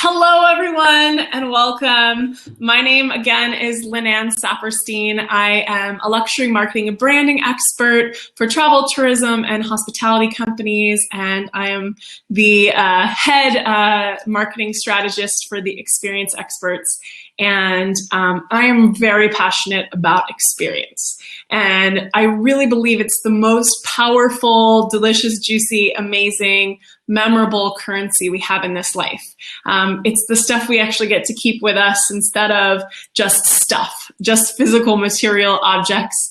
Hello, everyone, and welcome. My name, again, is Lynan Saperstein. I am a luxury marketing and branding expert for travel, tourism, and hospitality companies, and I am the head marketing strategist for the Experience Experts. And I am very passionate about experience. And I really believe it's the most powerful, delicious, juicy, amazing, memorable currency we have in this life. It's the stuff we actually get to keep with us instead of just stuff, just physical material objects.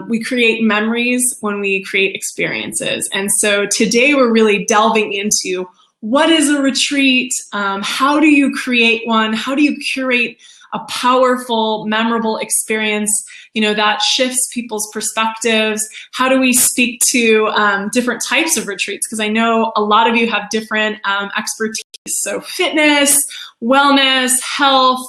We create memories when we create experiences. And so today we're really delving into what is a retreat? How do you create one? How do you curate a powerful, memorable experience, that shifts people's perspectives? How do we speak to different types of retreats? Because I know a lot of you have different expertise. So fitness, wellness, health,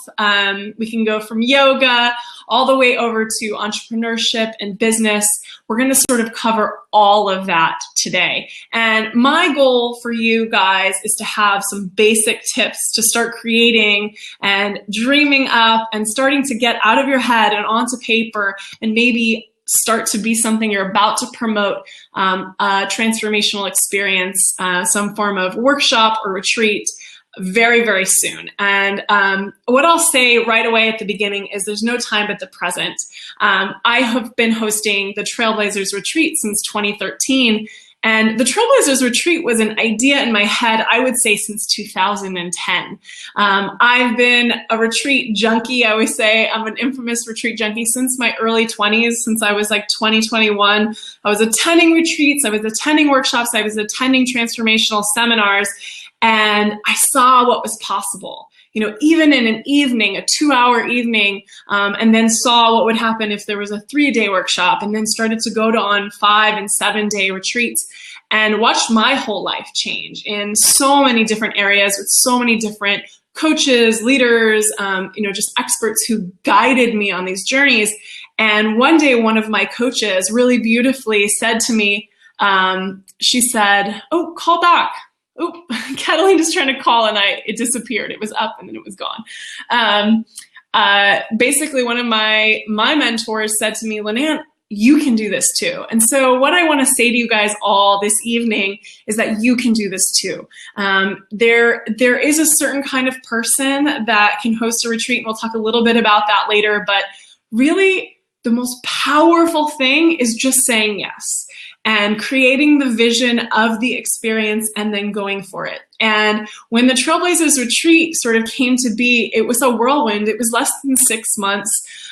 we can go from yoga all the way over to entrepreneurship and business. We're going to sort of cover all of that today. And my goal for you guys is to have some basic tips to start creating and dreaming up and starting to get out of your head and onto paper and maybe start to be something you're about to promote, a transformational experience, some form of workshop or retreat very, very soon. And what I'll say right away at the beginning is there's no time but the present. I have been hosting the Trailblazers Retreat since 2013. And the Trailblazers Retreat was an idea in my head, I would say, since 2010. I've been a retreat junkie. I always say I'm an infamous retreat junkie since my early 20s, since I was like 20, 21. I was attending retreats, I was attending workshops, I was attending transformational seminars, and I saw what was possible. Even in an evening, a 2-hour evening, and then saw what would happen if there was a 3-day workshop, and then started to go on 5- and 7-day retreats and watched my whole life change in so many different areas with so many different coaches, leaders, just experts who guided me on these journeys. And one day, one of my coaches really beautifully said to me, she said, "Oh, call back." Oh, Cataline is trying to call and it disappeared. It was up and then it was gone. Basically, one of my mentors said to me, "Lynan, you can do this too." And so what I want to say to you guys all this evening is that you can do this too. There is a certain kind of person that can host a retreat, and we'll talk a little bit about that later, but really the most powerful thing is just saying yes and creating the vision of the experience and then going for it. And when the Trailblazers Retreat sort of came to be, it was a whirlwind. It was less than 6 months.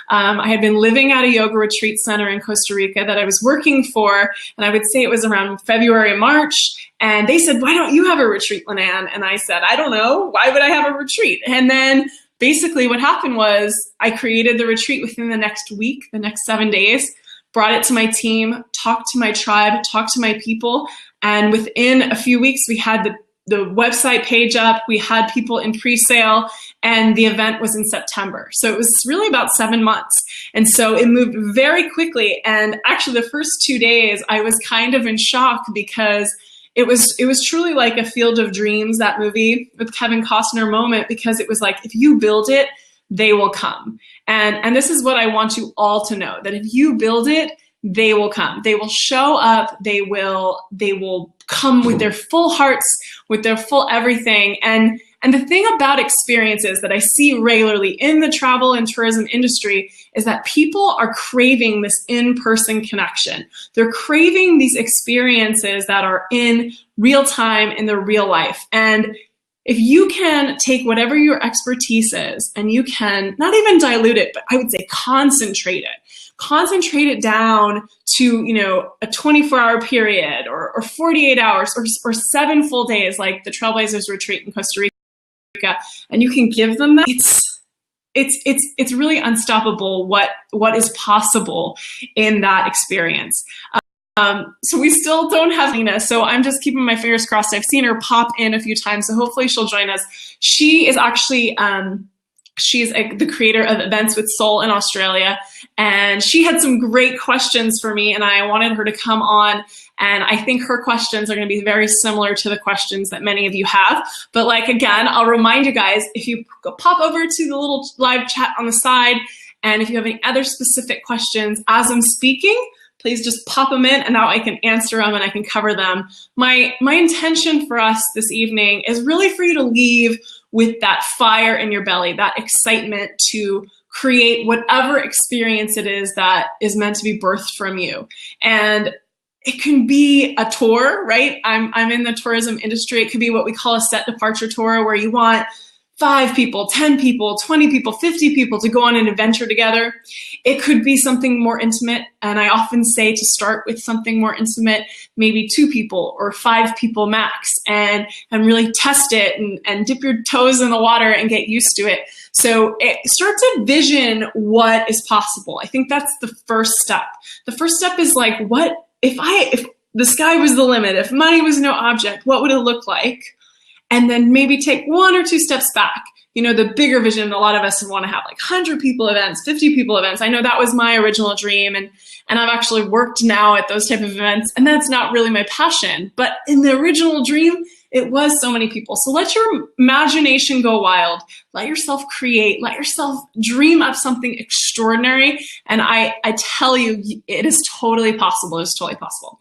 I had been living at a yoga retreat center in Costa Rica that I was working for, and I would say it was around February, March, and they said, "Why don't you have a retreat, Lynan?" And I said, "I don't know. Why would I have a retreat?" And then basically what happened was I created the retreat within the next week, the next 7 days, brought it to my team, talked to my tribe, talked to my people, and within a few weeks we had the website page up, we had people in pre-sale, and the event was in September. So it was really about 7 months. And so it moved very quickly. And actually the first 2 days I was kind of in shock because it was truly like a Field of Dreams, that movie with Kevin Costner moment, because it was like, if you build it, they will come. And this is what I want you all to know, that if you build it, they will come. They will show up. They will come with their full hearts, with their full everything. And the thing about experiences that I see regularly in the travel and tourism industry is that people are craving this in-person connection. They're craving these experiences that are in real time, in their real life. And if you can take whatever your expertise is and you can not even dilute it, but I would say concentrate it down to, a 24-hour period or 48 hours or 7 full days like the Trailblazers Retreat in Costa Rica, and you can give them that, it's really unstoppable what is possible in that experience. So we still don't have Lena, so I'm just keeping my fingers crossed. I've seen her pop in a few times, so hopefully she'll join us. She is actually She's the creator of Events with Soul in Australia. And she had some great questions for me, and I wanted her to come on. And I think her questions are going to be very similar to the questions that many of you have. But like, again, I'll remind you guys, if you pop over to the little live chat on the side, and if you have any other specific questions as I'm speaking, please just pop them in, and now I can answer them and I can cover them. My intention for us this evening is really for you to leave with that fire in your belly, that excitement to create whatever experience it is that is meant to be birthed from you. And it can be a tour, right? I'm in the tourism industry. It could be what we call a set departure tour, where you want 5 people, 10 people, 20 people, 50 people to go on an adventure together. It could be something more intimate. And I often say to start with something more intimate, maybe 2 people or 5 people max, and really test it and dip your toes in the water and get used to it. So start to vision what is possible. I think that's the first step. The first step is like, what if the sky was the limit, if money was no object, what would it look like? And then maybe take 1 or 2 steps back. You know, the bigger vision, a lot of us want to have like 100 people events, 50 people events. I know that was my original dream, and I've actually worked now at those type of events, and that's not really my passion. But in the original dream, it was so many people. So let your imagination go wild. Let yourself create. Let yourself dream up something extraordinary. And I tell you, it is totally possible. It's totally possible.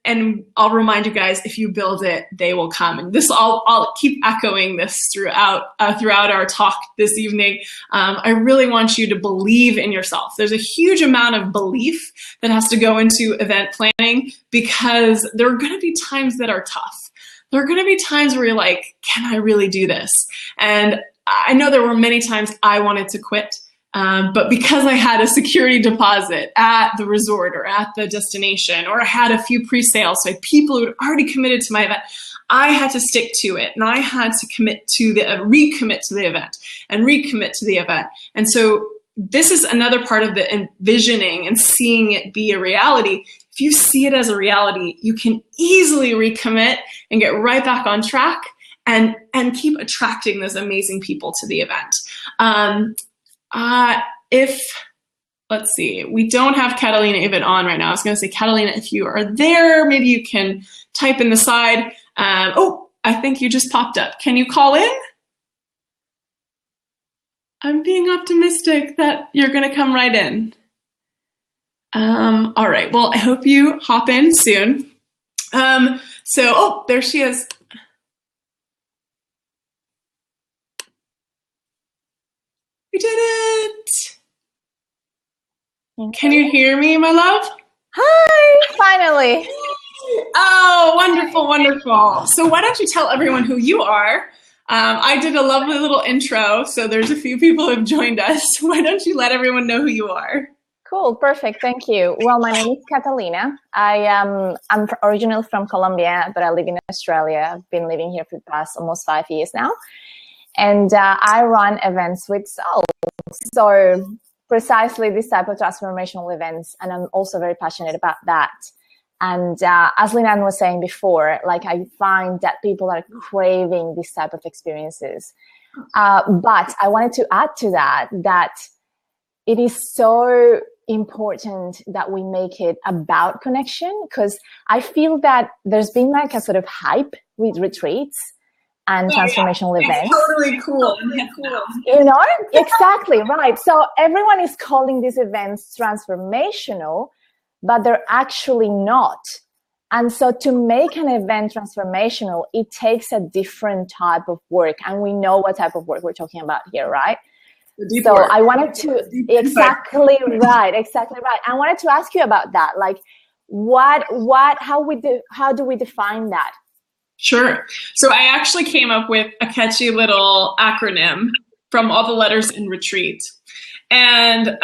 And I'll remind you guys, if you build it, they will come. And this, I'll keep echoing this throughout our talk this evening. I really want you to believe in yourself. There's a huge amount of belief that has to go into event planning, because there are going to be times that are tough. There are going to be times where you're like, can I really do this? And I know there were many times I wanted to quit. But because I had a security deposit at the resort or at the destination, or I had a few pre-sales, so I had people who had already committed to my event, I had to stick to it, and I had to recommit to the event and recommit to the event. And so this is another part of the envisioning and seeing it be a reality. If you see it as a reality, you can easily recommit and get right back on track and keep attracting those amazing people to the event. Let's see, we don't have Catalina even on right now. I was going to say, Catalina, if you are there, maybe you can type in the side. Oh, I think you just popped up. Can you call in? I'm being optimistic that you're going to come right in. All right, well, I hope you hop in soon. Oh, there she is. We did it! Can you hear me, my love? Hi, finally. Oh, wonderful, wonderful. So why don't you tell everyone who you are? I did a lovely little intro, so there's a few people who have joined us. Why don't you let everyone know who you are? Cool, perfect, thank you. Well, my name is Catalina. I'm originally from Colombia, but I live in Australia. I've been living here for the past almost 5 years now. And I run events with soul. So precisely this type of transformational events. And I'm also very passionate about that. And as Lynan was saying before, like I find that people are craving this type of experiences. But I wanted to add to that it is so important that we make it about connection, because I feel that there's been like a sort of hype with retreats and transformational events. It's totally cool. You know, exactly, right. So everyone is calling these events transformational, but they're actually not. And so to make an event transformational, it takes a different type of work. And we know what type of work we're talking about here, right? So work. I wanted to, exactly right. I wanted to ask you about that. Like how do we define that? Sure. So I actually came up with a catchy little acronym from all the letters in retreat. And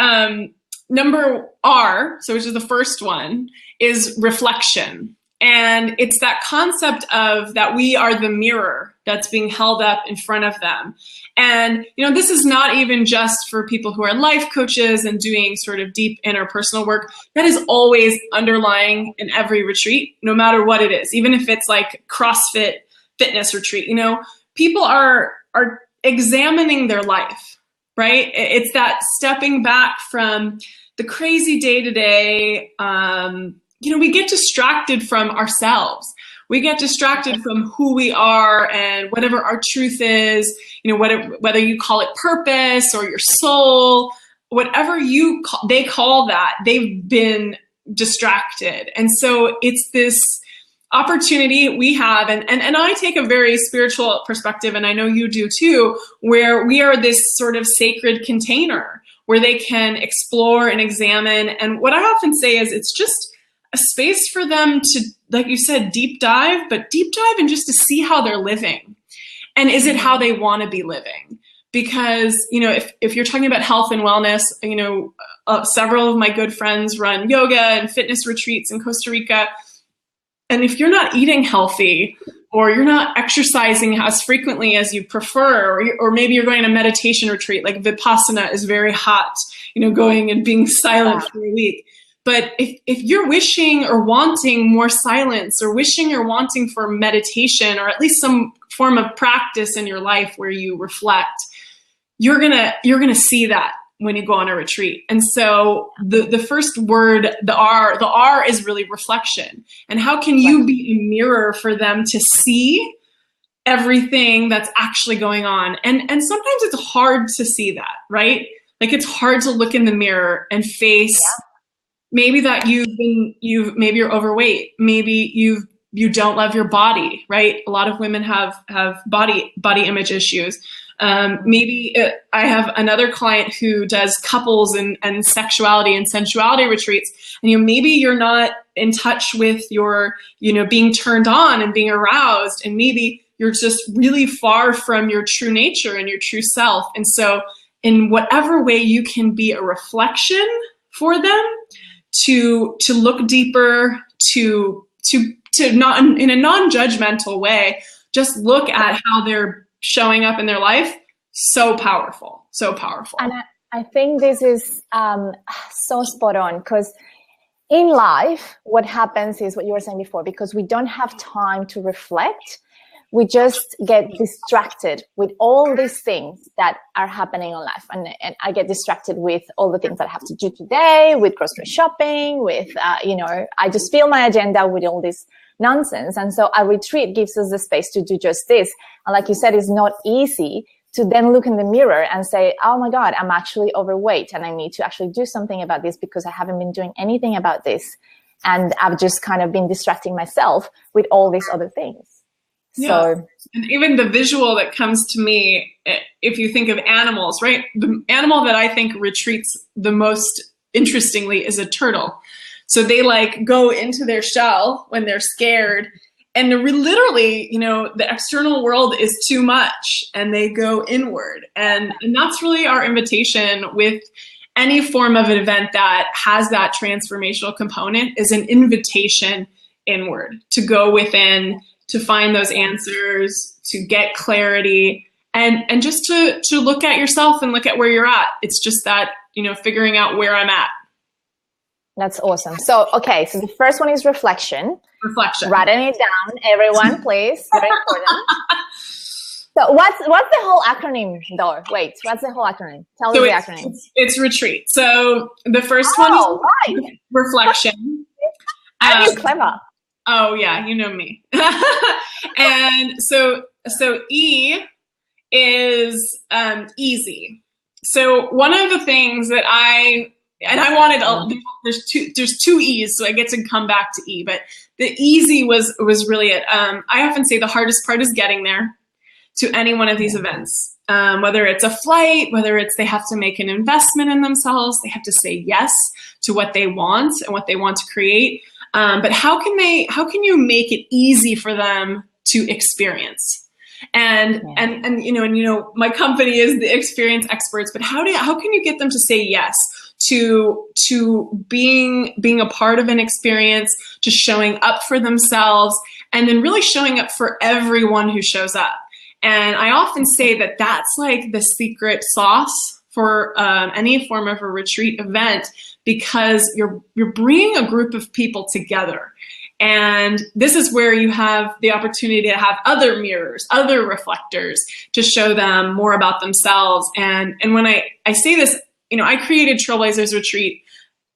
number R, so which is the first one, is reflection. And it's that concept of that we are the mirror that's being held up in front of them. And, you know, this is not even just for people who are life coaches and doing sort of deep interpersonal work. That is always underlying in every retreat, no matter what it is, even if it's like CrossFit fitness retreat. You know, people are examining their life, right? It's that stepping back from the crazy day-to-day. We get distracted from ourselves. We get distracted from who we are and whatever our truth is, whether you call it purpose or your soul, whatever they call that, they've been distracted. And so it's this opportunity we have, and I take a very spiritual perspective, and I know you do too, where we are this sort of sacred container where they can explore and examine. And what I often say is it's just a space for them to, like you said, deep dive and just to see how they're living. And is it how they want to be living? Because, if you're talking about health and wellness, several of my good friends run yoga and fitness retreats in Costa Rica. And if you're not eating healthy, or you're not exercising as frequently as you prefer, or maybe you're going on a meditation retreat, like Vipassana is very hot, going and being silent for a week. But if you're wishing or wanting more silence, or wishing or wanting for meditation, or at least some form of practice in your life where you reflect, you're gonna see that when you go on a retreat. And so the first word, the R is really reflection. And how can you be a mirror for them to see everything that's actually going on? And sometimes it's hard to see that, right? Like it's hard to look in the mirror and face maybe that maybe you're overweight, maybe you don't love your body, right? A lot of women have body image issues. Maybe I have another client who does couples and sexuality and sensuality retreats, and maybe you're not in touch with your being turned on and being aroused, and maybe you're just really far from your true nature and your true self. And so in whatever way you can be a reflection for them, to look deeper, to not in a non-judgmental way, just look at how they're showing up in their life. So powerful. And I think this is so spot on, because in life, what happens is what you were saying before, because we don't have time to reflect, we just get distracted with all these things that are happening in life. And I get distracted with all the things that I have to do today, with grocery shopping, with, I just fill my agenda with all this nonsense. And so a retreat gives us the space to do just this. And like you said, it's not easy to then look in the mirror and say, oh my God, I'm actually overweight and I need to actually do something about this because I haven't been doing anything about this. And I've just kind of been distracting myself with all these other things. Yeah. So, and even the visual that comes to me, if you think of animals, right? The animal that I think retreats the most interestingly is a turtle. So they go into their shell when they're scared, and literally, the external world is too much, and they go inward. And that's really our invitation with any form of an event that has that transformational component, is an invitation inward, to go within, to find those answers, to get clarity, and just to look at yourself and look at where you're at. It's just that, figuring out where I'm at. That's awesome. So, okay. So the first one is reflection. Reflection. Writing it down, everyone, please. Very important. So what's the whole acronym though? Wait, what's the whole acronym? Tell me the acronym. It's retreat. So the first one is reflection. I'm clever. Oh yeah, you know me. And so E is easy. So one of the things that I wanted, there's two E's, so I get to come back to E, but the easy was really it. I often say the hardest part is getting there to any one of these events. Whether it's a flight, whether it's they have to make an investment in themselves, they have to say yes to what they want and what they want to create. But how can you make it easy for them to experience? And my company is the experience experts, but how can you get them to say yes to being a part of an experience, to showing up for themselves, and then really showing up for everyone who shows up? And I often say that that's like the secret sauce for any form of a retreat event, because you're bringing a group of people together. And this is where you have the opportunity to have other mirrors, other reflectors to show them more about themselves. And when I say this, I created Trailblazers Retreat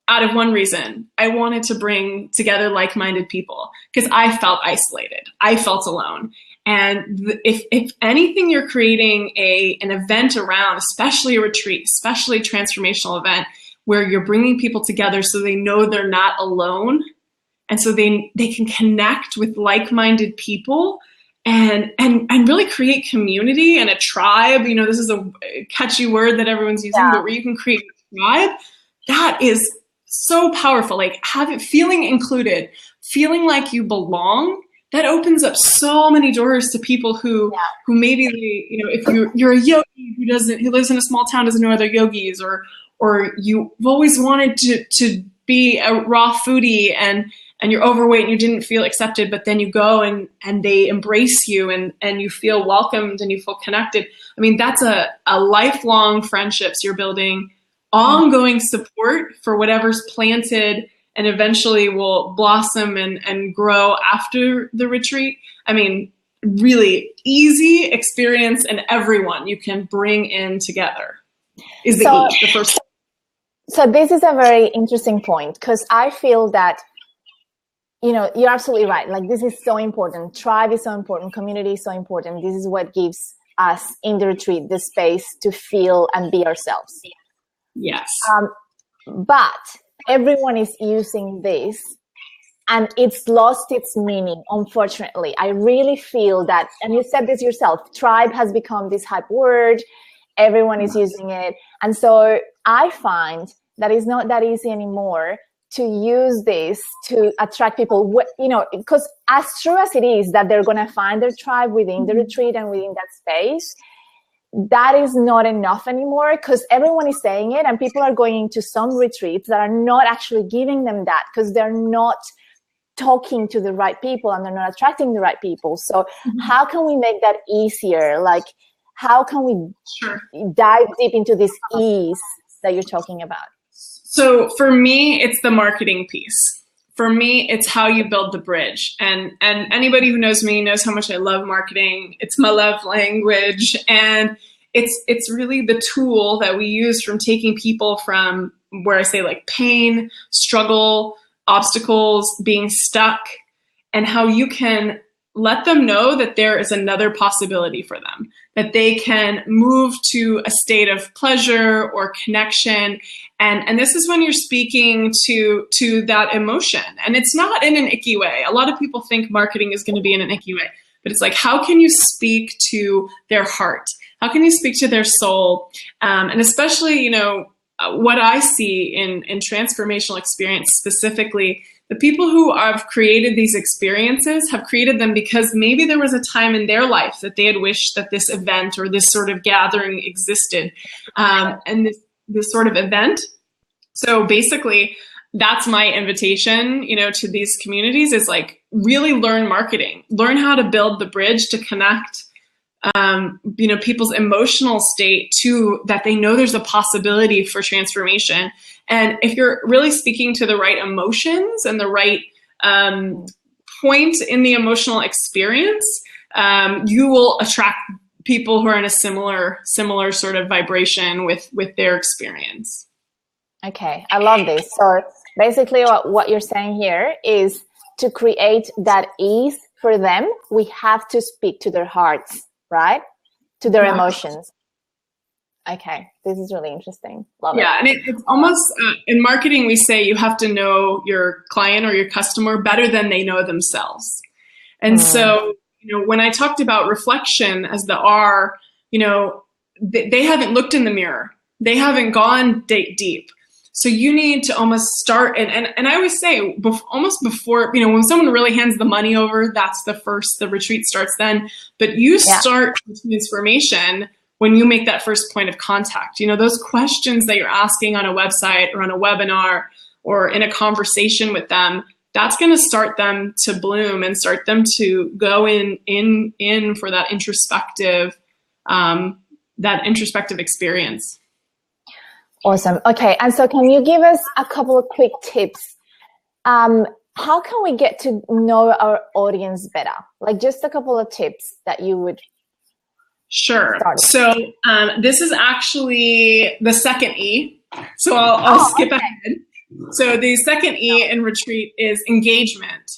out of one reason. I wanted to bring together like-minded people because I felt isolated. I felt alone. And if anything you're creating an event around, especially a retreat, especially a transformational event, where you're bringing people together so they know they're not alone, and so they can connect with like-minded people and really create community and a tribe. This is a catchy word that everyone's using, but where you can create a tribe, that is so powerful. Like feeling included, feeling like you belong. That opens up so many doors to people who maybe if you're a yogi who lives in a small town, doesn't know other yogis, or you've always wanted to be a raw foodie and you're overweight and you didn't feel accepted, but then you go and they embrace you and you feel welcomed and you feel connected. I mean, that's a lifelong friendships you're building, ongoing support for whatever's planted and eventually will blossom and grow after the retreat. I mean, really easy experience, and everyone you can bring in together is the first. So this is a very interesting point, because I feel that, you're absolutely right. Like, this is so important. Tribe is so important. Community is so important. This is what gives us in the retreat the space to feel and be ourselves. Yes. But everyone is using this and it's lost its meaning, unfortunately. I really feel that, and you said this yourself, tribe has become this hype word. Everyone is using it. And so I find that it's not that easy anymore to use this to attract people, because as true as it is that they're going to find their tribe within the retreat and within that space, that is not enough anymore, because everyone is saying it and people are going into some retreats that are not actually giving them that, because they're not talking to the right people and they're not attracting the right people. So how can we make that easier? Like, how can we dive deep into this ease that you're talking about? So for me, it's the marketing piece. For me, it's how you build the bridge. And anybody who knows me knows how much I love marketing. It's my love language. And it's really the tool that we use from taking people from where I say like pain, struggle, obstacles, being stuck, and how you can let them know that there is another possibility for them, that they can move to a state of pleasure or connection. And this is when you're speaking to that emotion. And it's not in an icky way. A lot of people think marketing is going to be in an icky way, but it's like, how can you speak to their heart? How can you speak to their soul? And especially, what I see in transformational experience specifically, the people who have created these experiences have created them because maybe there was a time in their life that they had wished that this event or this sort of gathering existed. And this sort of event. So basically, that's my invitation, to these communities, is like, really learn marketing, learn how to build the bridge to connect people's emotional state to that they know there's a possibility for transformation. And if you're really speaking to the right emotions and the right point in the emotional experience, you will attract people who are in a similar sort of vibration with their experience. Okay, I love this. So basically what you're saying here is, to create that ease for them, we have to speak to their hearts, right? To their emotions. Okay, this is really interesting. Love it. Yeah, and it's almost, in marketing, we say you have to know your client or your customer better than they know themselves. And so, when I talked about reflection as the R, they haven't looked in the mirror. They haven't gone deep. So you need to almost start, and I always say, almost before, when someone really hands the money over, that's the retreat starts then. But you start transformation when you make that first point of contact. Those questions that you're asking on a website or on a webinar or in a conversation with them, that's going to start them to bloom and start them to go in for that introspective experience. Awesome. Okay. And so can you give us a couple of quick tips? how can we get to know our audience better? Like just a couple of tips that you would. Sure. So this is actually the second E. So I'll skip ahead. So the second E in retreat is engagement.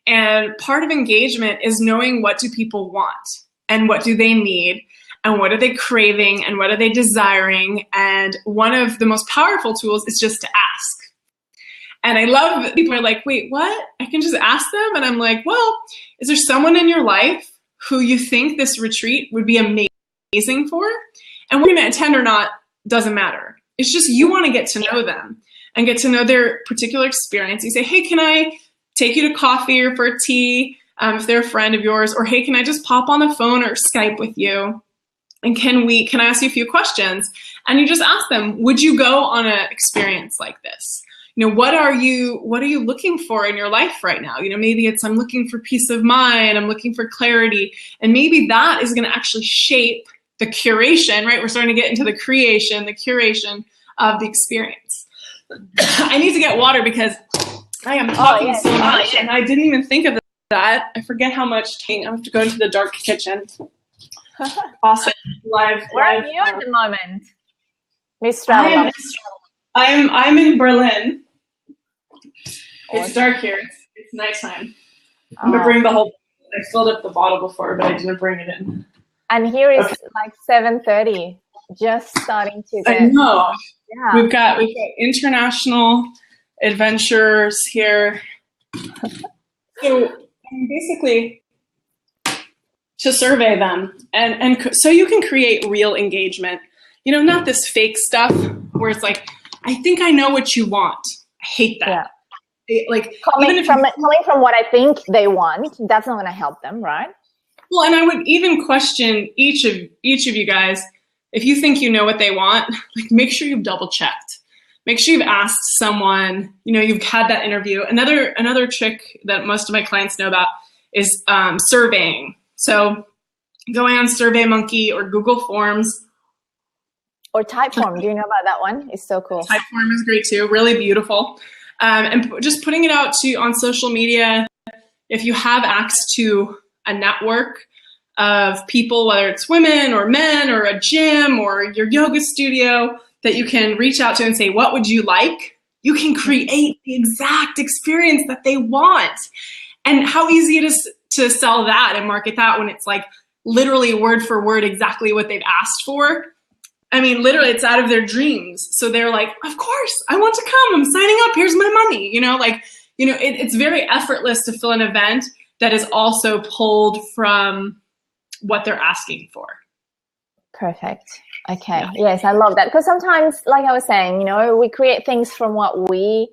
And part of engagement is knowing what do people want and what do they need and what are they craving and what are they desiring. And one of the most powerful tools is just to ask. And I love that people are like, wait, what? I can just ask them? And I'm like, well, is there someone in your life who you think this retreat would be amazing for? And whether you're going to attend or not doesn't matter. It's just you want to get to know them and get to know their particular experience. You say, hey, can I take you to coffee or for a tea if they're a friend of yours? Or hey, can I just pop on the phone or Skype with you? And can I ask you a few questions? And you just ask them, would you go on an experience like this? What are you looking for in your life right now? Maybe it's I'm looking for peace of mind, I'm looking for clarity, and maybe that is going to actually shape the curation, right? We're starting to get into the curation of the experience. I need to get water because I am talking so much, and I didn't even think of that. I forget how much I have to go into the dark kitchen. Awesome. Live. Where are you at the moment, Miss Travel? I'm in Berlin. It's dark here. It's nighttime. I'm gonna bring the whole. I filled up the bottle before, but I didn't bring it in. And here is like 7:30, just starting to get. I know. Yeah. We've got international adventurers here. So basically, to survey them, and so you can create real engagement. Not this fake stuff where it's like, I think I know what you want. I hate that. Yeah. Coming from what I think they want, that's not going to help them, right? Well, and I would even question each of you guys, if you think you know what they want, make sure you've double checked. Make sure you've asked someone, you've had that interview. Another trick that most of my clients know about is surveying. So going on SurveyMonkey or Google Forms. Or Typeform. Do you know about that one? It's so cool. Typeform is great too. Really beautiful. And just putting it out on social media. If you have access to a network of people, whether it's women or men or a gym or your yoga studio, that you can reach out to and say, what would you like? You can create the exact experience that they want. And how easy it is to sell that and market that when it's like literally word for word exactly what they've asked for. I mean, literally, it's out of their dreams. So they're like, of course, I want to come. I'm signing up. Here's my money. It's very effortless to fill an event that is also pulled from what they're asking for. Perfect. Okay. Yeah. Yes, I love that. Because sometimes, like I was saying, we create things from what we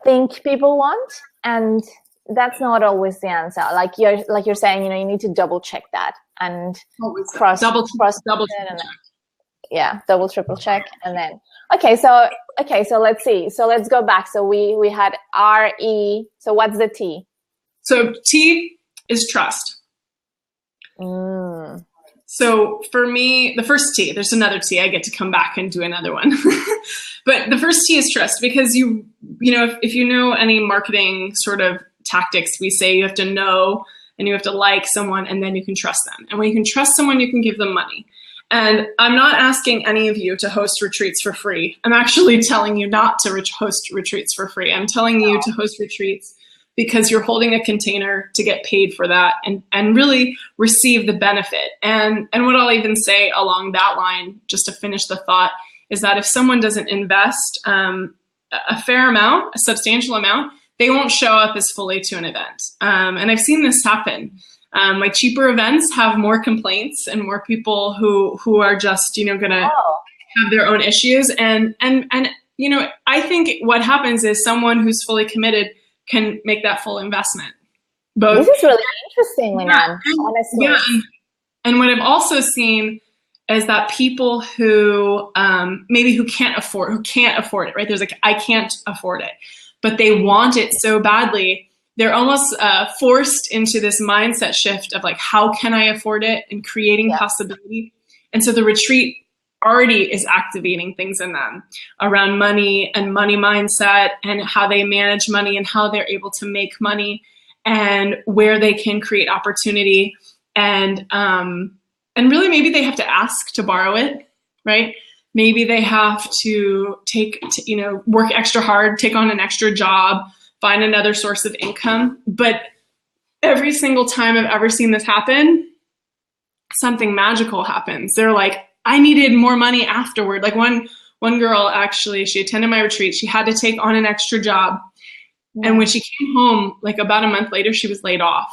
think people want, and that's not always the answer. Like you're saying, you need to double check that and cross double check. Yeah, double, triple check. And then, so let's see. So let's go back. So we had RE. So what's the T? So T is trust. So for me, the first T, there's another T. I get to come back and do another one. But the first T is trust, because if you know any marketing sort of tactics, we say you have to know and you have to like someone and then you can trust them. And when you can trust someone, you can give them money. And I'm not asking any of you to host retreats for free. I'm actually telling you not to host retreats for free. I'm telling you to host retreats because you're holding a container to get paid for that and really receive the benefit. And what I'll even say along that line, just to finish the thought, is that if someone doesn't invest a fair amount, a substantial amount, they won't show up as fully to an event. And I've seen this happen. My cheaper events have more complaints and more people who are just, going to have their own issues. And I think what happens is someone who's fully committed can make that full investment. This is really interesting, Lynan, honestly. Yeah. And what I've also seen is that people who who can't afford it, right? There's I can't afford it, but they want it so badly. They're almost forced into this mindset shift of how can I afford it, and creating possibility. And so the retreat already is activating things in them around money and money mindset and how they manage money and how they're able to make money and where they can create opportunity. And really maybe they have to ask to borrow it, right? Maybe they have to work extra hard, take on an extra job, find another source of income. But every single time I've ever seen this happen, something magical happens. They're like, I needed more money afterward. Like one girl, actually, she attended my retreat. She had to take on an extra job. And when she came home, like about a month later, she was laid off.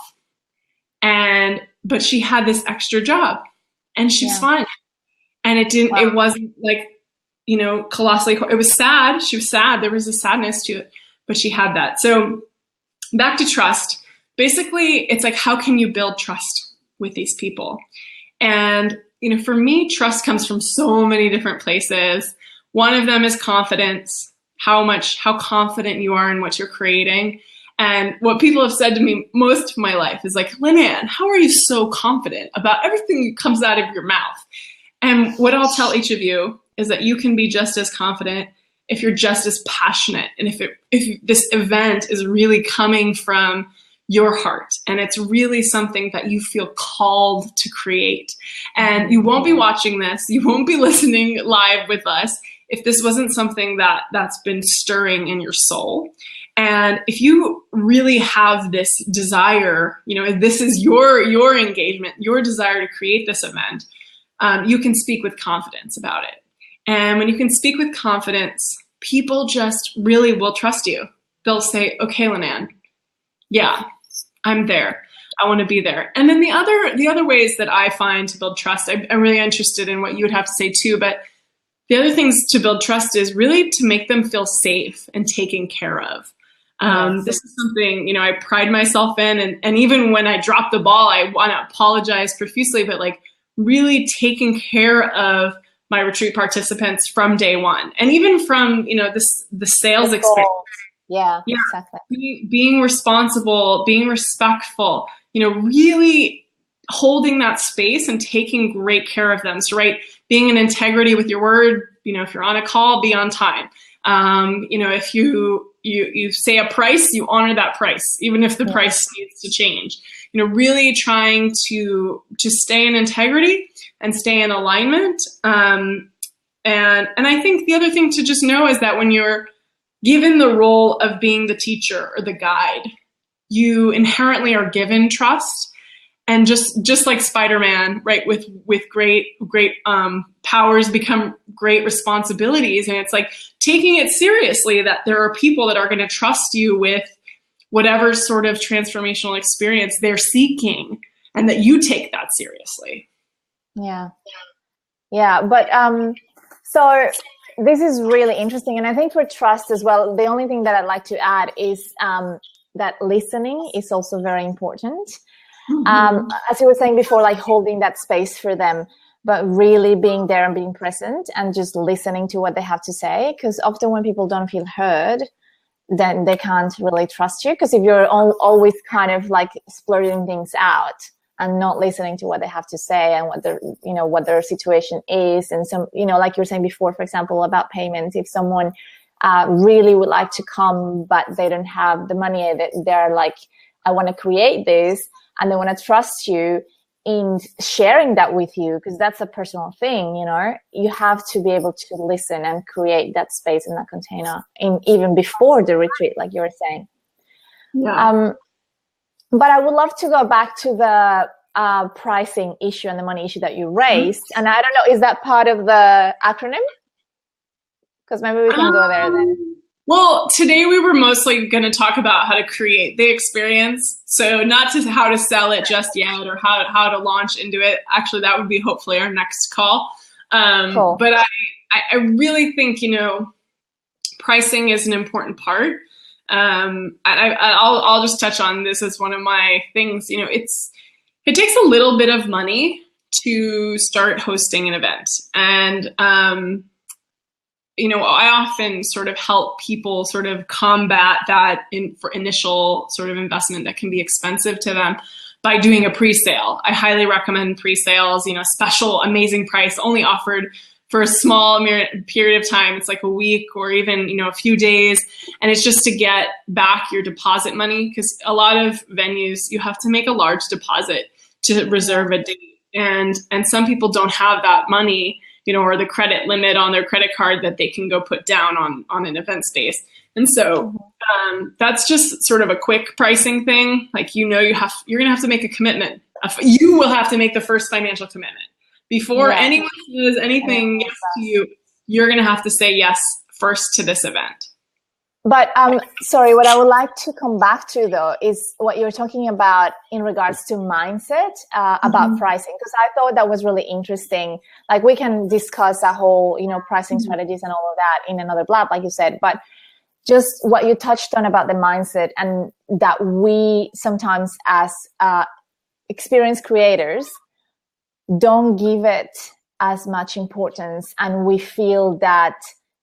But she had this extra job and she was fine. And it wasn't like, colossally, it was sad. She was sad. There was a sadness to it, but she had that. So back to trust. Basically, it's like, how can you build trust with these people? And, for me, trust comes from so many different places. One of them is confidence, how confident you are in what you're creating. And what people have said to me most of my life is like, Lynan, how are you so confident about everything that comes out of your mouth? And what I'll tell each of you is that you can be just as confident if you're just as passionate. And if this event is really coming from your heart and it's really something that you feel called to create. And you won't be watching this, you won't be listening live with us if this wasn't something that's been stirring in your soul. And if you really have this desire, this is your engagement, your desire to create this event, you can speak with confidence about it. And when you can speak with confidence, people just really will trust you. They'll say, okay, Lynan, yeah, I'm there. I want to be there. And then the other ways that I find to build trust, I'm really interested in what you would have to say too, but the other things to build trust is really to make them feel safe and taken care of. This is something, I pride myself in, and even when I drop the ball, I want to apologize profusely, but like really taking care of my retreat participants from day one. And even from, the sales experience. Yeah, exactly. Being responsible, being respectful, really holding that space and taking great care of them. So, right, being in integrity with your word, if you're on a call, be on time. If you say a price, you honor that price, even if the price needs to change. Really trying to stay in integrity and stay in alignment. And I think the other thing to just know is that when you're given the role of being the teacher or the guide, you inherently are given trust. And just like Spider-Man, right, with great powers become great responsibilities. And it's like taking it seriously that there are people that are going to trust you with whatever sort of transformational experience they're seeking, and that you take that seriously. Yeah. But so this is really interesting. And I think for trust as well, the only thing that I'd like to add is that listening is also very important. As you were saying before, like holding that space for them, but really being there and being present and just listening to what they have to say. Because often when people don't feel heard, then they can't really trust you. Because if you're always kind of like splurting things out and not listening to what they have to say and what their situation is, and some, like you were saying before, for example, about payments, if someone really would like to come, but they don't have the money, they're like, I want to create this. And they want to trust you in sharing that with you, because that's a personal thing, you have to be able to listen and create that space in that container even before the retreat, like you were saying. Yeah. But I would love to go back to the pricing issue and the money issue that you raised. And I don't know, is that part of the acronym? Because maybe we can go there then. Well, today we were mostly going to talk about how to create the experience. So not just how to sell it just yet or how to launch into it. Actually, that would be hopefully our next call. Cool. But I really think, pricing is an important part. I'll just touch on this as one of my things. It takes a little bit of money to start hosting an event. And, I often sort of help people sort of combat that for initial sort of investment that can be expensive to them by doing a pre-sale. I highly recommend pre-sales, special, amazing price only offered for a small period of time. It's like a week or even, you know, a few days. And it's just to get back your deposit money, because a lot of venues, you have to make a large deposit to reserve a date. And some people don't have that money, you know, or the credit limit on their credit card that they can go put down on an event space. And so that's just sort of a quick pricing thing. Like, you know, you're going to have to make a commitment. You will have to make the first financial commitment. Before anyone says anything yes to you, you're going to have to say yes first to this event. But sorry, what I would like to come back to, though, is what you're talking about in regards to mindset about pricing, because I thought that was really interesting. Like, we can discuss a whole, you know, pricing strategies and all of that in another Blab, like you said, but just what you touched on about the mindset, and that we sometimes as experienced creators don't give it as much importance, and we feel that,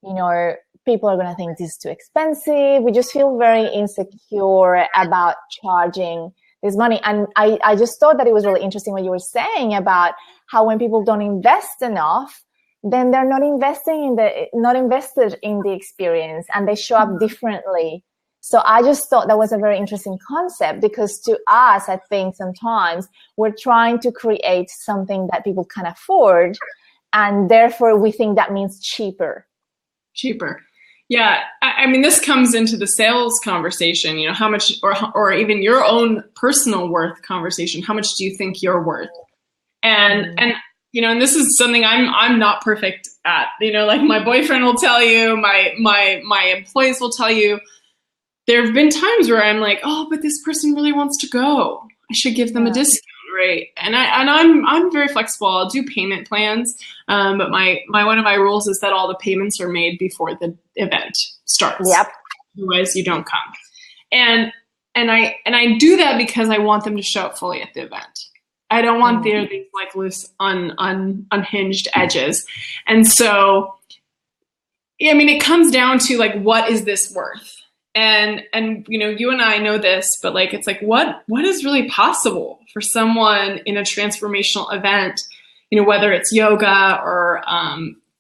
you know, people are going to think this is too expensive. We just feel very insecure about charging this money. And I just thought that it was really interesting what you were saying about how when people don't invest enough, then they're not invested in the experience, and they show up differently. So I just thought that was a very interesting concept, because to us, I think sometimes we're trying to create something that people can afford, and therefore we think that means cheaper. Yeah. I mean, this comes into the sales conversation, you know, how much, or even your own personal worth conversation. How much do you think you're worth? And you know, and this is something I'm not perfect at, you know, like my boyfriend will tell you, my employees will tell you. There have been times where I'm like, oh, but this person really wants to go. I should give them a discount, right? And I'm very flexible. I'll do payment plans, but my one of my rules is that all the payments are made before the event starts. Yep. Otherwise, you don't come. And I do that because I want them to show up fully at the event. I don't want these like loose, unhinged edges. And so, I mean, it comes down to like, what is this worth? And you know, you and I know this, but like, it's like, what is really possible for someone in a transformational event, you know, whether it's yoga or,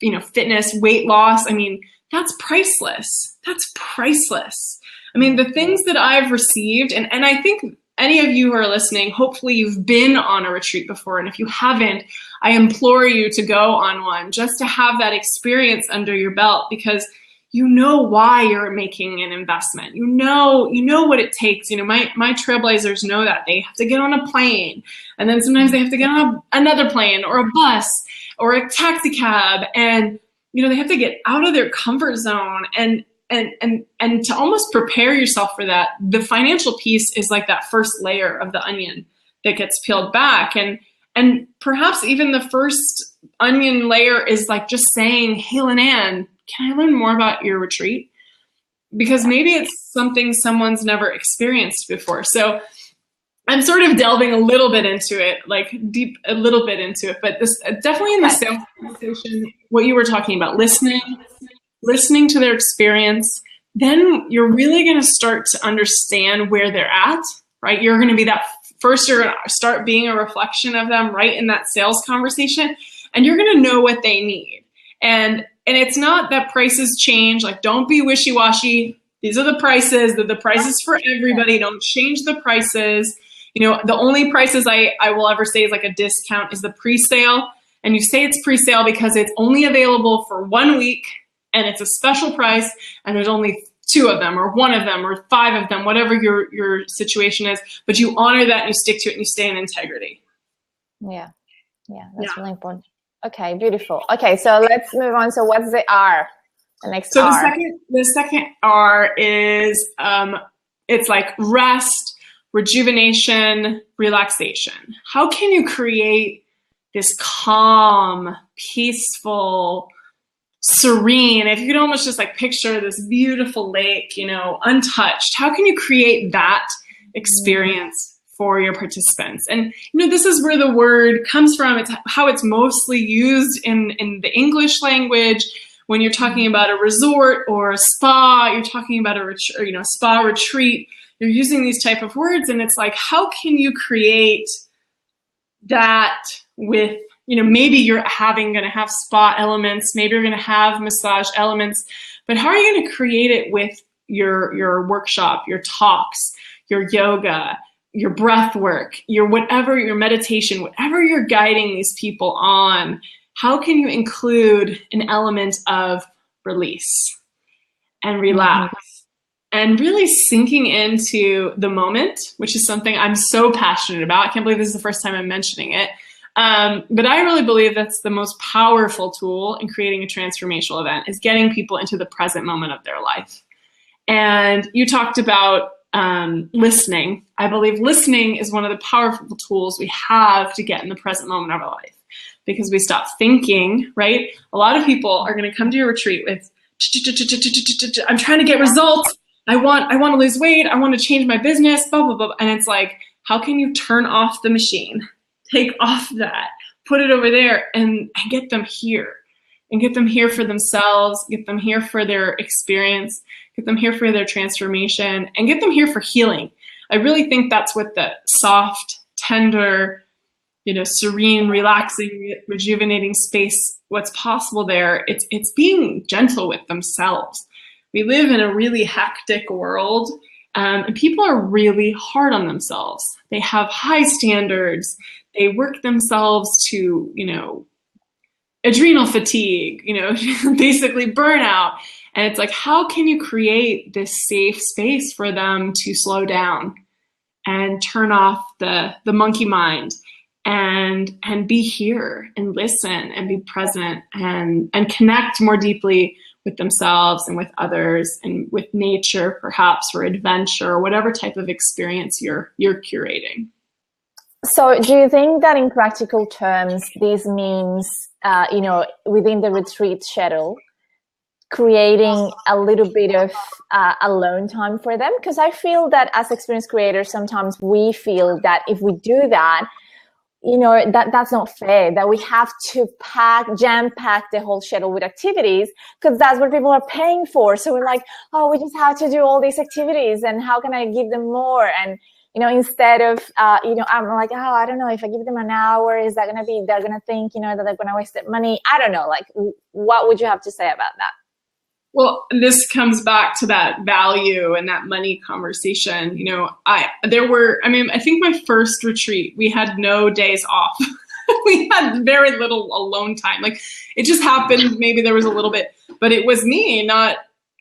you know, fitness, weight loss. I mean, that's priceless. That's priceless. I mean, the things that I've received, and I think any of you who are listening, hopefully you've been on a retreat before. And if you haven't, I implore you to go on one just to have that experience under your belt, because you know why you're making an investment. You know what it takes. You know, my trailblazers know that they have to get on a plane, and then sometimes they have to get on another plane or a bus or a taxi cab, and you know, they have to get out of their comfort zone and to almost prepare yourself for that. The financial piece is like that first layer of the onion that gets peeled back, and perhaps even the first onion layer is like just saying, hey, Lynan, can I learn more about your retreat? Because maybe it's something someone's never experienced before. So I'm sort of delving a little bit into it, like a little bit into it, but this definitely in the sales conversation, what you were talking about, listening to their experience, then you're really going to start to understand where they're at, right? You're going to be that first, you're going to start being a reflection of them right in that sales conversation, and you're going to know what they need. And it's not that prices change. Like, don't be wishy-washy. These are the prices. They're the prices for everybody. Don't change the prices. You know, the only prices I will ever say is like a discount is the pre-sale. And you say it's pre-sale because it's only available for 1 week, and it's a special price, and there's only 2 of them or 1 of them or 5 of them, whatever your situation is. But you honor that and you stick to it and you stay in integrity. Yeah, that's really important. Okay, beautiful. Okay, so let's move on. So what's the R? The next R. The second R is it's like rest, rejuvenation, relaxation. How can you create this calm, peaceful, serene? If you could almost just like picture this beautiful lake, you know, untouched. How can you create that experience for your participants? And, you know, this is where the word comes from. It's how it's mostly used in the English language. When you're talking about a resort or a spa, you're talking about a spa retreat, you're using these type of words. And it's like, how can you create that with maybe you're going to have spa elements, maybe you're going to have massage elements, but how are you going to create it with your workshop, your talks, your yoga, your breath work, your meditation, whatever you're guiding these people on? How can you include an element of release and relax and really sinking into the moment, which is something I'm so passionate about. I can't believe this is the first time I'm mentioning it. But I really believe that's the most powerful tool in creating a transformational event, is getting people into the present moment of their life. And you talked about listening. I believe listening is one of the powerful tools we have to get in the present moment of our life, because we stop thinking, right? A lot of people are going to come to your retreat with, I'm trying to get results. I want to lose weight. I want to change my business, blah, blah, blah. And it's like, how can you turn off the machine? Take off that, put it over there, and get them here. And get them here for themselves, get them here for their experience, get them here for their transformation, and get them here for healing. I really think that's what the soft, tender, serene, relaxing, rejuvenating space, what's possible there, it's being gentle with themselves. We live in a really hectic world, and people are really hard on themselves. They have high standards. They work themselves to, adrenal fatigue, basically burnout. And it's like, how can you create this safe space for them to slow down and turn off the monkey mind and be here and listen and be present and connect more deeply with themselves and with others and with nature, perhaps, or adventure, or whatever type of experience you're curating. So do you think that in practical terms, this means, within the retreat schedule, creating a little bit of alone time for them? Because I feel that as experience creators, sometimes we feel that if we do that, that's not fair, that we have to jam-pack the whole schedule with activities, because that's what people are paying for. So we're like, oh, we just have to do all these activities, and how can I give them more? And instead of, I'm like, oh, I don't know, if I give them an hour, they're going to think, that they're going to waste their money. I don't know, like, what would you have to say about that? Well, this comes back to that value and that money conversation. I think my first retreat, we had no days off. We had very little alone time. Like, it just happened. Maybe there was a little bit, but it was me not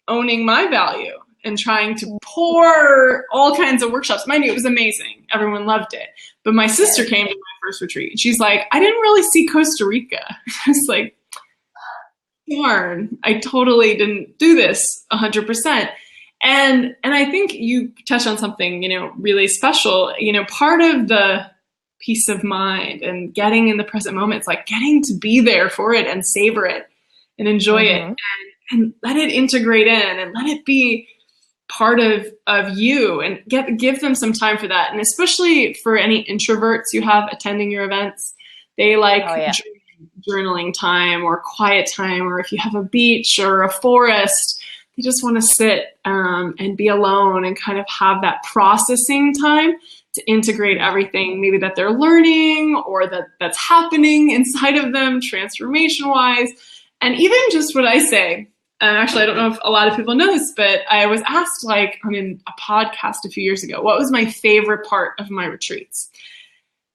owning my value and trying to pour all kinds of workshops. Mind you, it was amazing. Everyone loved it. But my sister came to my first retreat. She's like, I didn't really see Costa Rica. I was like, darn, I totally didn't do this 100%. And I think you touched on something, really special. Part of the peace of mind and getting in the present moment, it's like getting to be there for it and savor it and enjoy it and let it integrate in and let it be part of you, and give them some time for that. And especially for any introverts you have attending your events, they like journaling time or quiet time, or if you have a beach or a forest, they just want to sit and be alone and kind of have that processing time to integrate everything maybe that they're learning or that's happening inside of them transformation wise. And even just what I say, actually, I don't know if a lot of people know this, but I was asked, like, on a podcast a few years ago, what was my favorite part of my retreats?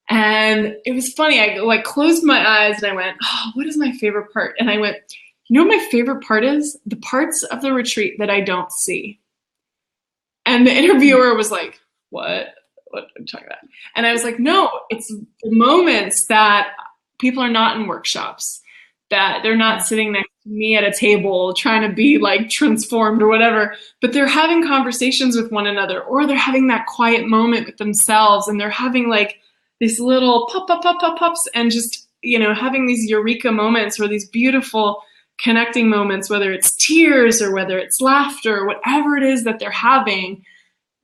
And it was funny. I closed my eyes and I went, oh, what is my favorite part? And I went, what my favorite part is? The parts of the retreat that I don't see. And the interviewer was like, what are you talking about? And I was like, no, it's the moments that people are not in workshops, that they're not sitting next to me at a table trying to be like transformed or whatever, but they're having conversations with one another, or they're having that quiet moment with themselves, and they're having like these little pops and just, having these eureka moments or these beautiful connecting moments, whether it's tears or whether it's laughter, or whatever it is that they're having,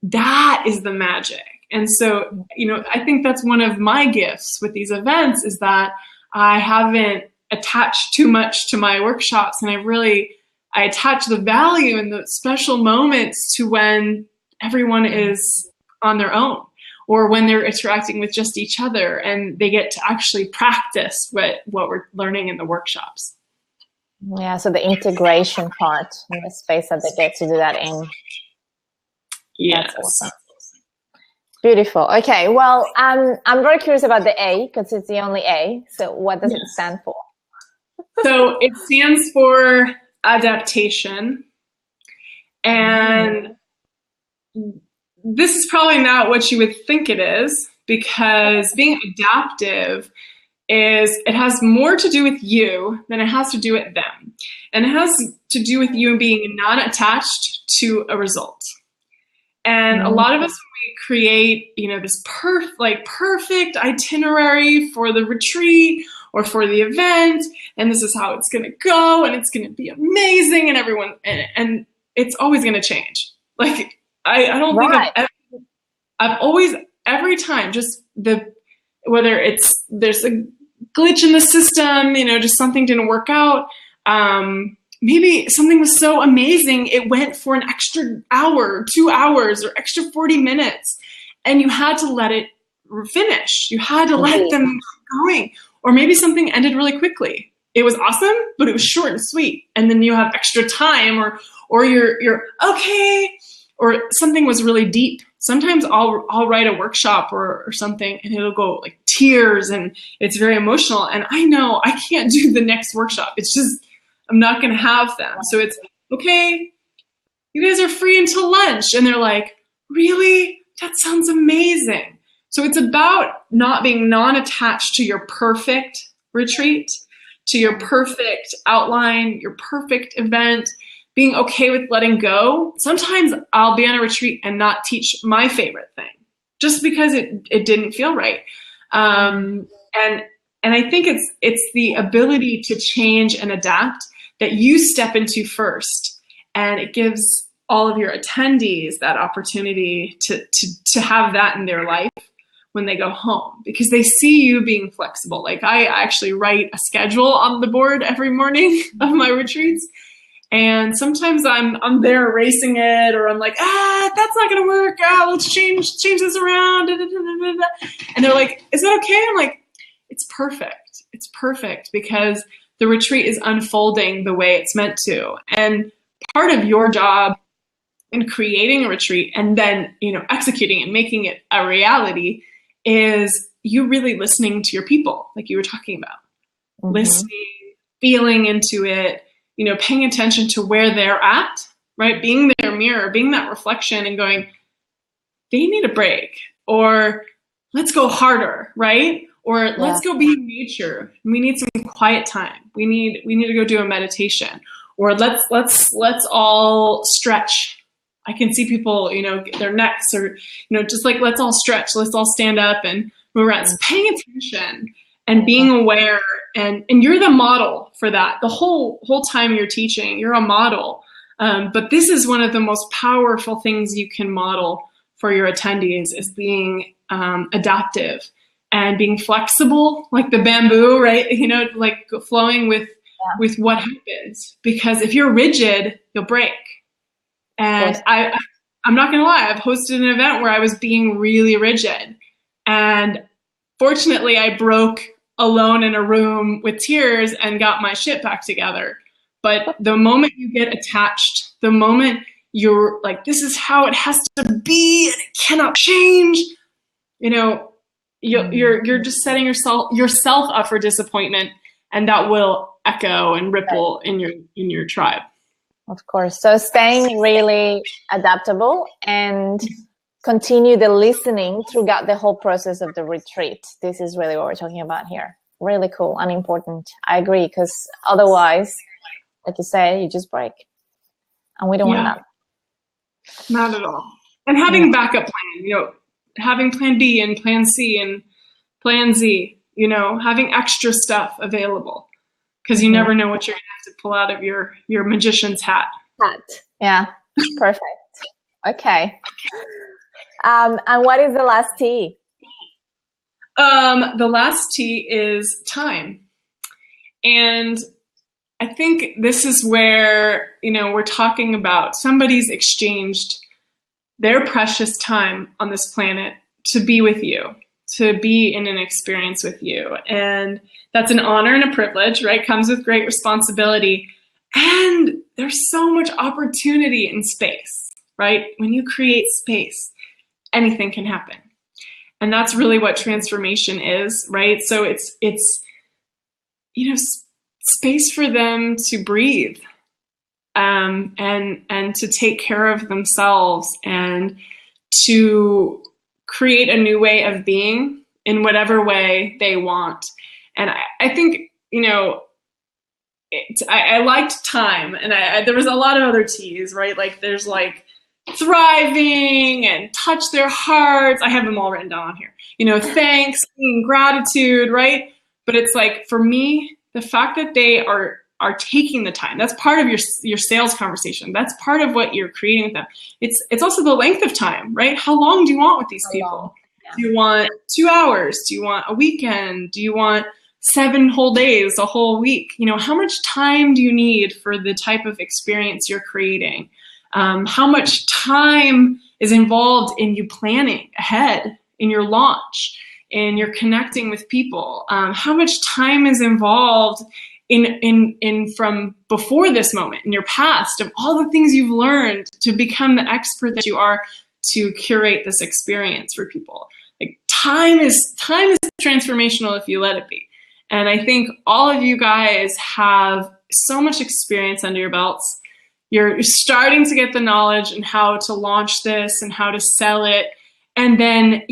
that is the magic. And so, I think that's one of my gifts with these events, is that I haven't attached too much to my workshops, and I attach the value and the special moments to when everyone is on their own, or when they're interacting with just each other and they get to actually practice what we're learning in the workshops. Yeah, so the integration part, the space that they get to do that in. Yes. That's awesome. Beautiful. Okay, well, I'm very curious about the A because it's the only A. So what does it stand for? So it stands for adaptation. And this is probably not what you would think it is, because being adaptive it has more to do with you than it has to do with them. And it has to do with you being not attached to a result. And a lot of us, when we create, this perfect itinerary for the retreat or for the event, and this is how it's going to go, and it's going to be amazing, and everyone, and it's always going to change. Like, I don't think I've always, every time, just whether there's a glitch in the system, just something didn't work out. Maybe something was so amazing, it went for an extra hour, 2 hours, or extra 40 minutes, and you had to let it finish. You had to let them keep going. Or maybe something ended really quickly. It was awesome, but it was short and sweet. And then you have extra time, or you're okay, or something was really deep. Sometimes I'll write a workshop or something, and it'll go like tears, and it's very emotional. And I know I can't do the next workshop. It's just, I'm not going to have them. So it's, okay, you guys are free until lunch. And they're like, really? That sounds amazing. So it's about not being non-attached to your perfect retreat, to your perfect outline, your perfect event, being okay with letting go. Sometimes I'll be on a retreat and not teach my favorite thing just because it didn't feel right. And I think it's the ability to change and adapt that you step into first. And it gives all of your attendees that opportunity to have that in their life when they go home, because they see you being flexible. Like, I actually write a schedule on the board every morning of my retreats. And sometimes I'm there erasing it, or I'm like, that's not gonna work. Let's change this around. And they're like, is that okay? I'm like, it's perfect. It's perfect, because the retreat is unfolding the way it's meant to. And part of your job in creating a retreat and then, executing and making it a reality is you really listening to your people, like you were talking about. Listening, feeling into it, paying attention to where they're at, right? Being their mirror, being that reflection, and going, they need a break, or let's go harder, right? Or let's go be in nature. We need some quiet time. We need to go do a meditation, or let's all stretch. I can see people, their necks, or, just like, let's all stretch, let's all stand up and move around. So paying attention and being aware, and you're the model for that. The whole time you're teaching, you're a model. But this is one of the most powerful things you can model for your attendees, is being adaptive and being flexible, like the bamboo, right? Like flowing with what happens. Because if you're rigid, you'll break. And I'm not gonna lie, I've hosted an event where I was being really rigid, and fortunately I broke alone in a room with tears and got my shit back together. But the moment you get attached, the moment you're like, this is how it has to be and it cannot change, you're just setting yourself up for disappointment, and that will echo and ripple in your tribe. Of course. So staying really adaptable and continue the listening throughout the whole process of the retreat. This is really what we're talking about here. Really cool and important. I agree, because otherwise, like you say, you just break. And we don't want that. Not at all. And having backup plan, having plan B and plan C and plan Z, having extra stuff available, because you never know what you're going to have to pull out of your magician's hat. Yeah, perfect. Okay. And what is the last T? The last T is time. And I think this is where, we're talking about somebody's exchanged their precious time on this planet to be with you, to be in an experience with you. And that's an honor and a privilege, right? Comes with great responsibility. And there's so much opportunity in space, right? When you create space, anything can happen. And that's really what transformation is, right? So it's space for them to breathe, and to take care of themselves and to create a new way of being in whatever way they want. And I think, I liked time, and there was a lot of other T's, right? Like there's like thriving and touch their hearts. I have them all written down on here. Thanks and gratitude, right? But it's like, for me, the fact that they are taking the time, that's part of your sales conversation. That's part of what you're creating with them. It's also the length of time, right? How long do you want with these people? Yeah. Do you want 2 hours? Do you want a weekend? Do you want 7 whole days, a whole week? How much time do you need for the type of experience you're creating? How much time is involved in you planning ahead, in your launch, in your connecting with people? How much time is involved in from before this moment, in your past, of all the things you've learned to become the expert that you are to curate this experience for people? Like time is transformational if you let it be. And I think all of you guys have so much experience under your belts. You're starting to get the knowledge and how to launch this and how to sell it. And then,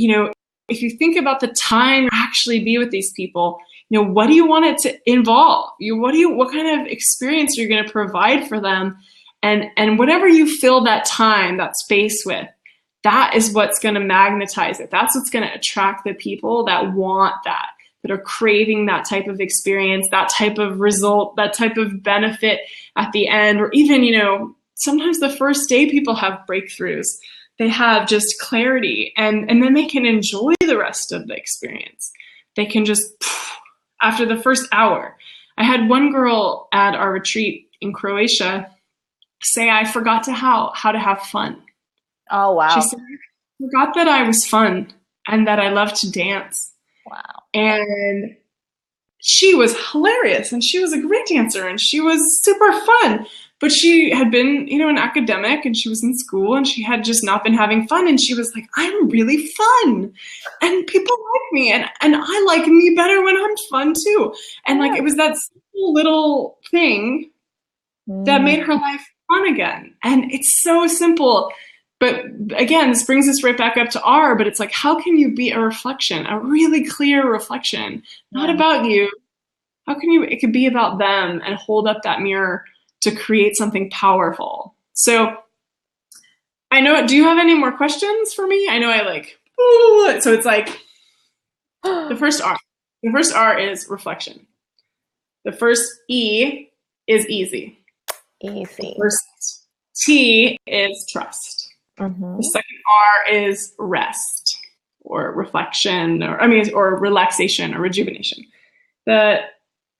if you think about the time to actually be with these people, what do you want it to involve? What kind of experience you're going to provide for them? And whatever you fill that time, that space with, that is what's going to magnetize it. That's what's going to attract the people that want that are craving that type of experience, that type of result, that type of benefit at the end. Or even, sometimes the first day people have breakthroughs. They have just clarity, and then they can enjoy the rest of the experience. They can just, after the first hour. I had one girl at our retreat in Croatia say, I forgot how to have fun. Oh, wow. She said, I forgot that I was fun and that I loved to dance. Wow. And she was hilarious, and she was a great dancer, and she was super fun. But she had been, an academic, and she was in school, and she had just not been having fun. And she was like, I'm really fun, and people like me, and I like me better when I'm fun too. And like, it was that simple little thing that made her life fun again. And it's so simple. But again, this brings us right back up to R, but it's like, how can you be a reflection, a really clear reflection, not about you? How can it could be about them, and hold up that mirror to create something powerful? So I know, do you have any more questions for me? I know so it's like the first R. The first R is reflection. The first E is easy. Easy. The first T is trust. Mm-hmm. The second R is rest, or reflection, or relaxation, or rejuvenation. The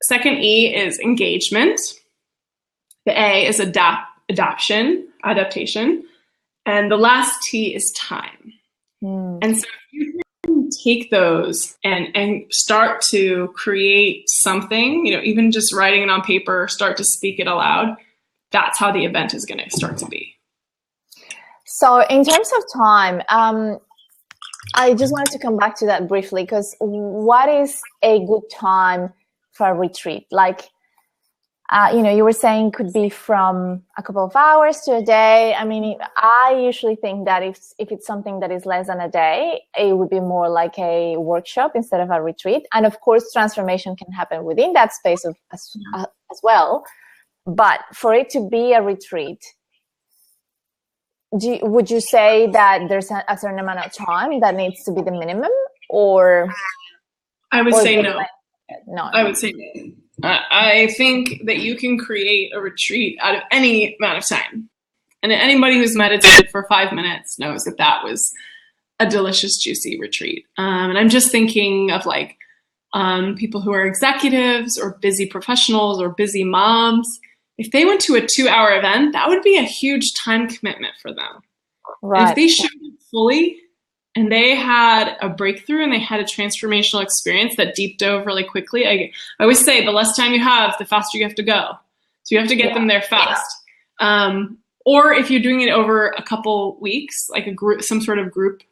second E is engagement. The A is adaptation. And the last T is time. And so if you can take those and start to create something, even just writing it on paper, start to speak it aloud, that's how the event is going to start to be. So in terms of time, I just wanted to come back to that briefly, because what is a good time for a retreat? Like, you were saying could be from a couple of hours to a day. I mean, I usually think that if it's something that is less than a day, it would be more like a workshop instead of a retreat. And of course, transformation can happen within that space as well. But for it to be a retreat, would you say that there's a certain amount of time that needs to be the minimum, or? I would say no. No. I would say no. I think that you can create a retreat out of any amount of time. And anybody who's meditated for 5 minutes knows that was a delicious, juicy retreat. And I'm just thinking of people who are executives or busy professionals or busy moms. If they went to a 2-hour event, that would be a huge time commitment for them. Right. And if they showed up fully, and they had a breakthrough and they had a transformational experience that deep dove really quickly. I always say the less time you have, the faster you have to go. So you have to get them there fast. Or if you're doing it over a couple weeks, like a group, some sort of group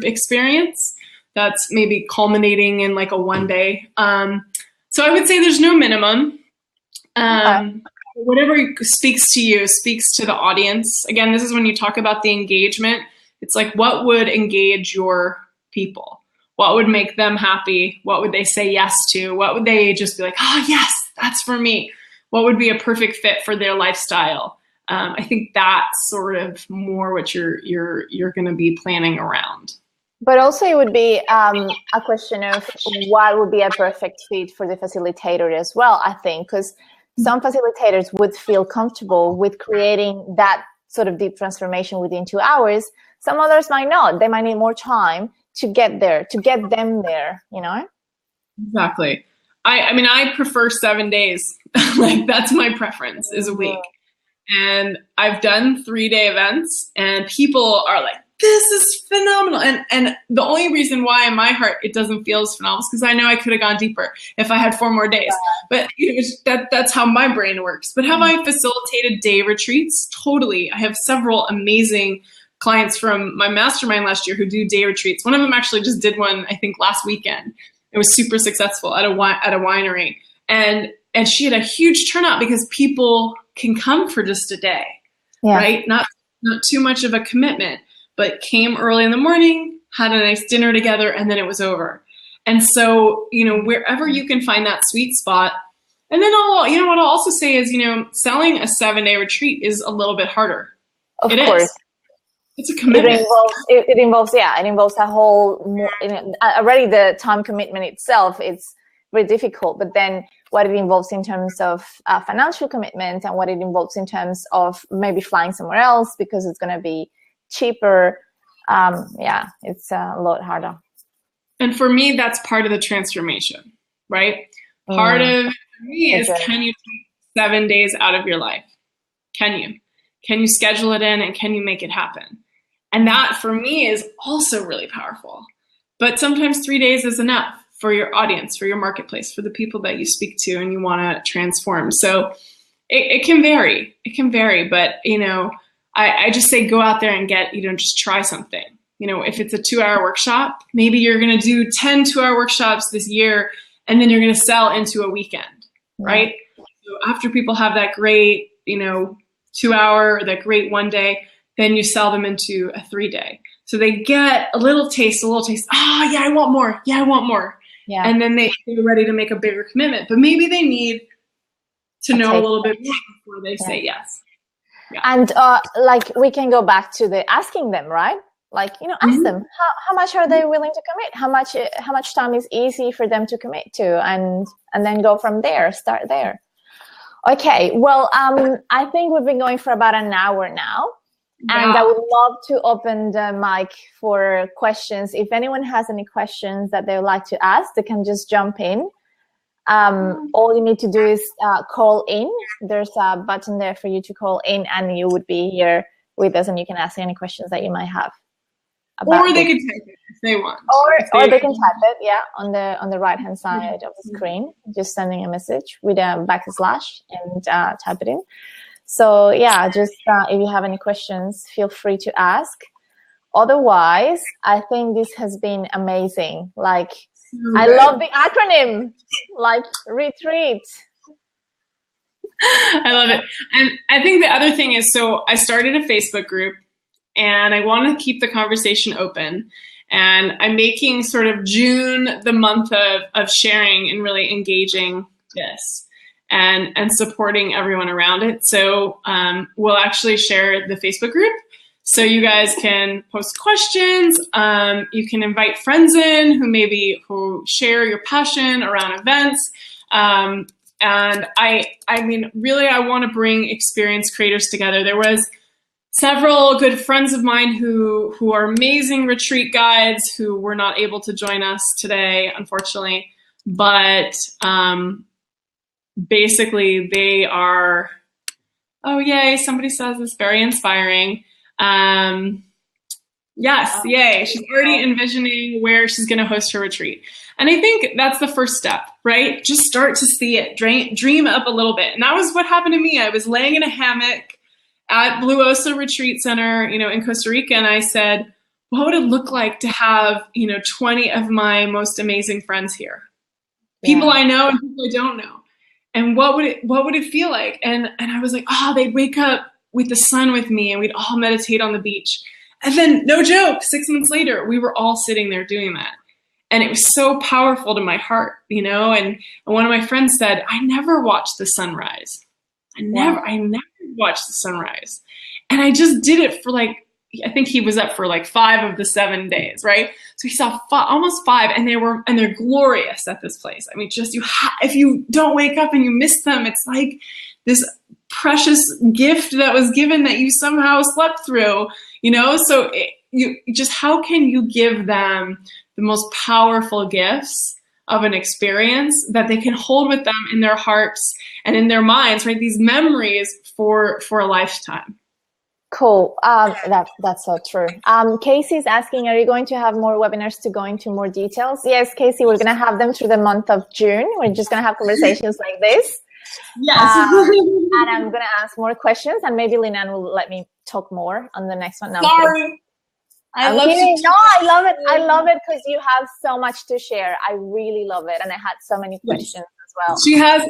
experience, that's maybe culminating in like a 1 day. So I would say there's no minimum. Whatever speaks to you, speaks to the audience. Again, this is when you talk about the engagement. It's like, what would engage your people? What would make them happy? What would they say yes to? What would they just be like, oh yes, that's for me? What would be a perfect fit for their lifestyle? I think that's sort of more what you're going to be planning around. But also it would be a question of what would be a perfect fit for the facilitator as well, I think, because some facilitators would feel comfortable with creating that sort of deep transformation within 2 hours. Some others might not. They might need more time to get there, to get them there, you know? Exactly. I mean, I prefer 7 days. Like, that's my preference, is a week. And I've done 3-day events, and people are like, this is phenomenal. And the only reason why in my heart it doesn't feel as phenomenal is because I know I could have gone deeper if I had 4 more days. But that's how my brain works. But have I facilitated day retreats? Totally. I have several amazing clients from my mastermind last year who do day retreats. One of them actually just did one, I think, last weekend. It was super successful at a winery. And she had a huge turnout because people can come for just a day, right? Not too much of a commitment, but came early in the morning, had a nice dinner together, and then it was over. And so, you know, wherever you can find that sweet spot. And then what I'll also say is, you know, selling a 7-day retreat is a little bit harder. Of course. It's a commitment. It involves a whole, already the time commitment itself, it's very difficult, but then what it involves in terms of financial commitment and what it involves in terms of maybe flying somewhere else because it's going to be cheaper. It's a lot harder. And for me, that's part of the transformation, right? Part of me is, can you take 7 days out of your life? Can you schedule it in, and can you make it happen? And that for me is also really powerful. But sometimes 3 days is enough for your audience, for your marketplace, for the people that you speak to and you want to transform. So it can vary. It can vary. But, you know, I just say go out there and just try something. You know, if it's a 2-hour workshop, maybe you're going to do 10 2-hour workshops this year, and then you're going to sell into a weekend, right? So after people have that great, 2-hour, or that great 1 day, then you sell them into a 3-day. So they get a little taste. Oh, yeah, I want more. Yeah, I want more. Yeah. And then they're ready to make a bigger commitment. But maybe they need to know a little bit more before they say yes. Yeah. And we can go back to the asking them, right? Ask them how much are they willing to commit? How much time is easy for them to commit to, and then go from there. Start there. Okay. Well, I think we've been going for about an hour now. Yeah. And I would love to open the mic for questions. If anyone has any questions that they would like to ask, they can just jump in. All you need to do is call in. There's a button there for you to call in, and you would be here with us, and you can ask any questions that you might have. Or they can type it if they want. Or they can type it, on the right-hand side of the screen, just sending a message with a backslash and type it in. So just if you have any questions, feel free to ask. Otherwise, I think this has been amazing. I love the acronym, retreat. I love it. And I think the other thing is, so I started a Facebook group, and I want to keep the conversation open. And I'm making sort of June the month of sharing and really engaging this. And supporting everyone around it. So we'll actually share the Facebook group. So you guys can post questions. You can invite friends in who share your passion around events. And I mean, really, I want to bring experienced creators together. There was several good friends of mine who are amazing retreat guides who were not able to join us today, unfortunately. But basically, they are, oh yay, somebody says it's very inspiring. Yes, yay. She's already envisioning where she's going to host her retreat. And I think that's the first step, right? Just start to see it, dream up a little bit. And that was what happened to me. I was laying in a hammock at Blue Osa Retreat Center, in Costa Rica, and I said, what would it look like to have, 20 of my most amazing friends here? People I know and people I don't know. And what would it feel like? And I was like, they'd wake up with the sun with me and we'd all meditate on the beach. And then, no joke, 6 months later, we were all sitting there doing that. And it was so powerful to my heart, and one of my friends said, I never watched the sunrise. I never watched the sunrise. And I just did it for I think he was up for 5 of the 7 days, right? So he saw almost 5, and they're glorious at this place. I mean, just if you don't wake up and you miss them, it's like this precious gift that was given that you somehow slept through, So how can you give them the most powerful gifts of an experience that they can hold with them in their hearts and in their minds, right? These memories for a lifetime. Cool. That's so true. Casey's asking, are you going to have more webinars to go into more details? Yes, Casey, we're going to have them through the month of June. We're just going to have conversations like this. Yes. And I'm going to ask more questions, and maybe Lynan will let me talk more on the next one. No, sorry. I love it. No, I love it. I love it because you have so much to share. I really love it. And I had so many questions as well. She has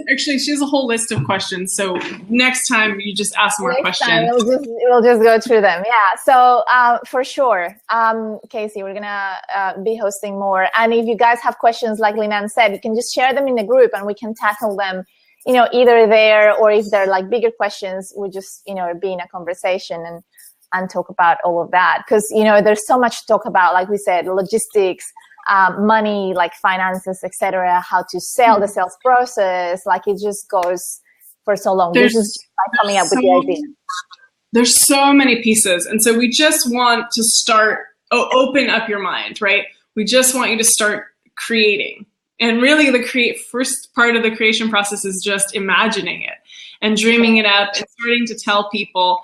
a whole list of questions. So next time you just ask more questions. We'll just go through them. Yeah. So for sure, Casey, we're going to be hosting more. And if you guys have questions, like Lynan said, you can just share them in the group and we can tackle them, either there, or if they're bigger questions, we just, be in a conversation and talk about all of that. Because, there's so much to talk about, like we said, logistics, money, finances, etc., how to sell, the sales process, it just goes for so long. This is coming up with the idea. There's so many pieces. And so we just want to start, open up your mind, right? We just want you to start creating. And really first part of the creation process is just imagining it and dreaming it up and starting to tell people,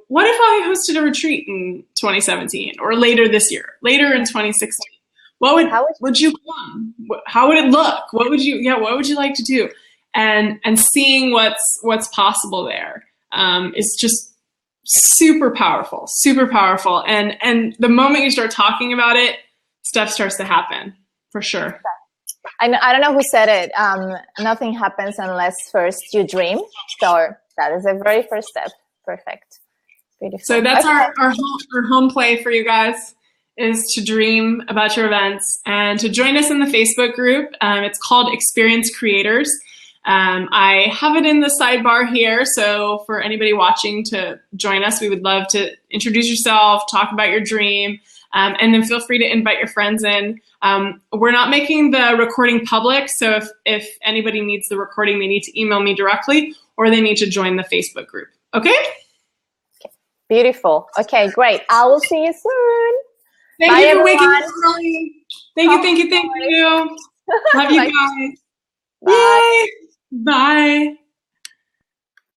what if I hosted a retreat in 2017 or later this year, later in 2016? Would you come? How would it look? What would you like to do? And seeing what's possible there is just super powerful. And the moment you start talking about it, stuff starts to happen for sure. I don't know who said it. Nothing happens unless first you dream. So that is the very first step. Perfect. Beautiful. So that's our home play for you guys, is to dream about your events and to join us in the Facebook group. It's called Experience Creators. I have it in the sidebar here. So for anybody watching to join us, we would love to introduce yourself, talk about your dream, and then feel free to invite your friends in. We're not making the recording public. So if anybody needs the recording, they need to email me directly or they need to join the Facebook group. Okay? Beautiful. Okay, great. I will see you soon. Thank you for waking up early. Thank you. Love you guys. Bye. Yay. Bye.